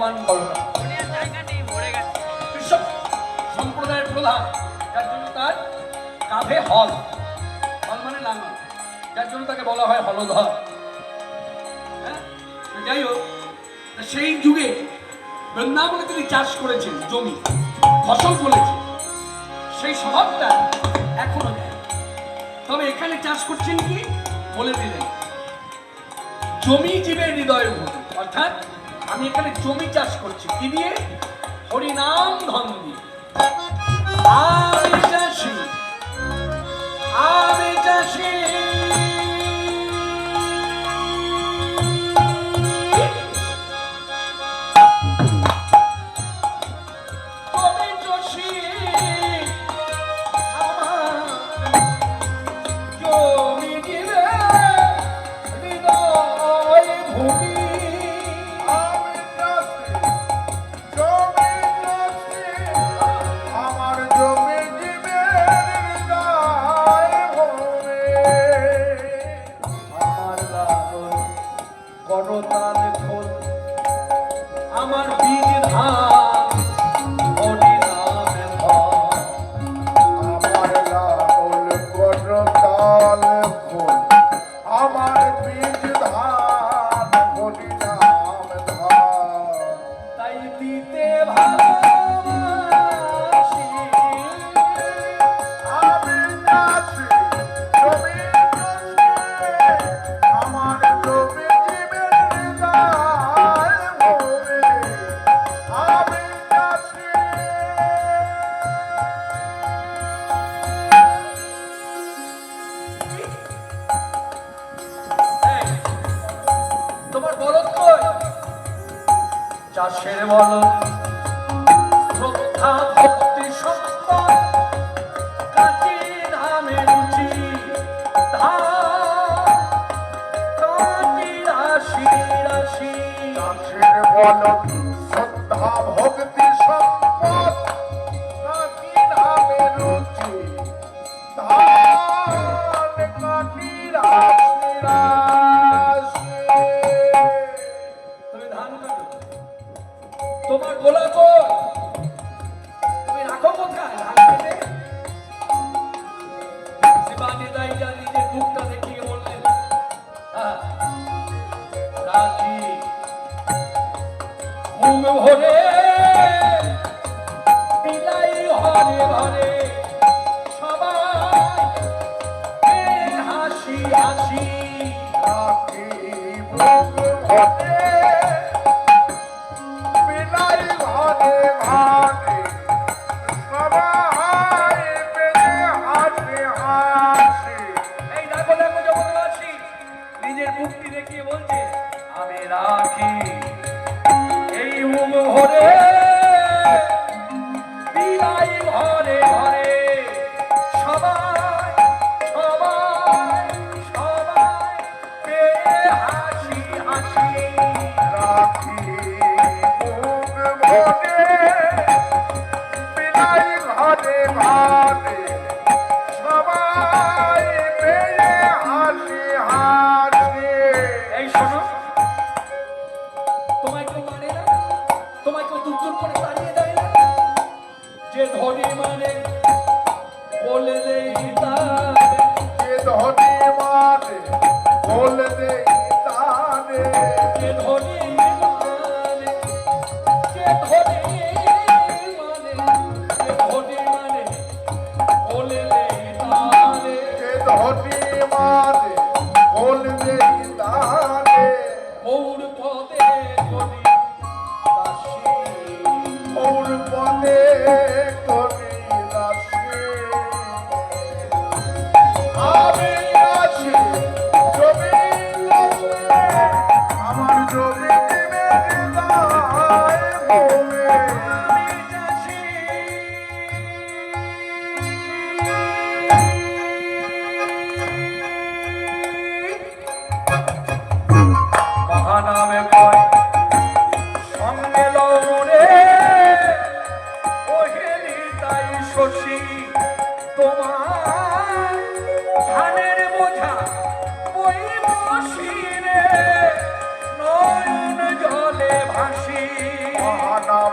অপমান করো না। কৃষক সম্প্রদায়ের প্রধান, যার জন্য তার কাঁধে হল, হল মানে লাঙল, যার জন্য তাকে বলা হয় হলধর। হ্যাঁ, যাই হোক, সেই যুগে বৃন্দাবনে তিনি চাষ করেছেন, জমি ফসল ফলেছে, সেই স্বভাবটা এখনো দেয়। তবে এখানে চাষ করছেন কি বলে দিলেন, জমি জীবের হৃদয় ভূমি, অর্থাৎ আমি এখানে জমি চাষ করছি কি দিয়ে? হরিনাম ধন দিয়ে। আমি চাষি, আমি চাষি, আমার বীজ ধান হরিনামে ধন। আমার লাঙল করতাল ফুল, আমার বীজ ধান হরিনাম ধান। তাই দিতে ভালোবাসি, আমি চাষি, জমি চাষি, আমার জমি জীবের হৃদয় ভূমি। আমি চাষি। এই, তোমার বলদ কই? চাষের বলদ, শ্রদ্ধা ভক্তি সম্পদ, কাটি ধামে রুচি, ধান কাটি রাশি রাশি। চাষের বলদ, শ্রদ্ধা ভক্তি সম্পদ, কাটি ধামে রুচি, ধান কাটি রাশি রাশি। তুমি ধান কাটো, তোমার গোলা কই? তুমি রাখো কোথায় ধান কেটে? শিবানী দাইয়া নিজের মুখটা দেখিয়ে বললেন, হ্যাঁ, রাখি মুখ ভরে বিলাই ঘরে ঘরে, সবাই হাসি হাসি। রাখি বুক ভরে, বিলাই ঘরে ঘরে, সবাই পেলে হাসি হাসি। এই দেখো দেখো জগৎবাসী, নিজের মুক্তি দেখিয়ে বলছে, আমি রাখি এই মুখ ভরে বিলাই ঘরে ঘরে, সবাই সবাই সবাই পেয়ে হাসি হাসি। রাখি বুক ভরে, বিলাই ঘরে ঘরে, সবাই পেলে হাসি হাসি। এই শোনো, তোমায় কেউ মানে না, তোমায় কেউ দূর দূর করে তাড়িয়ে দেয় না। যে ধনী মানে বলে দেই তারে, যে ধনী মানে বলে দেই তারে, যে ধনী মানে, যে ধনী মানে, যে ধনী মানে বলে দেই তারে। যে ধনী মানে বলে দেই তারে। গৌর পদে ধনী দাসী, ওর পদে করি দাসী। আমি আছি জমি চাষে, আমার জমি জীবের হৃদয় ভূমি।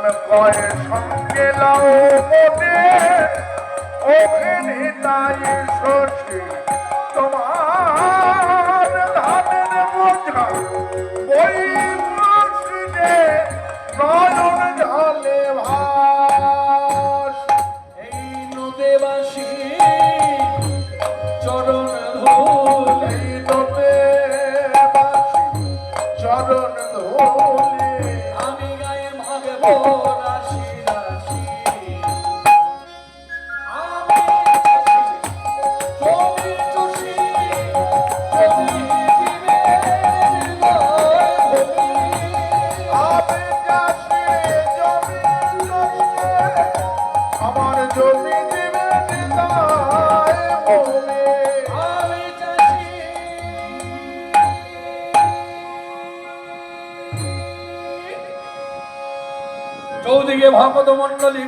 মন কয় সঙ্গে লাও মনে ওখানে তাই শশী তোমার ধানের বোঝা বই বসিলে নয়ন ঢালে ভাস এই নদেবাসী চরণ ধুল এই দোলে বাসি চরণ ধুলি আমি গায়ে ভাগব রাশি রাশি আমি চষি, চষি, চষি, জীবের লয় ভূমি। আমি চাষি জমি চাষে আমার জমি দিবে নিতাই ভূমি আমি চাষি চৌদিকে ভকত মন্ডলী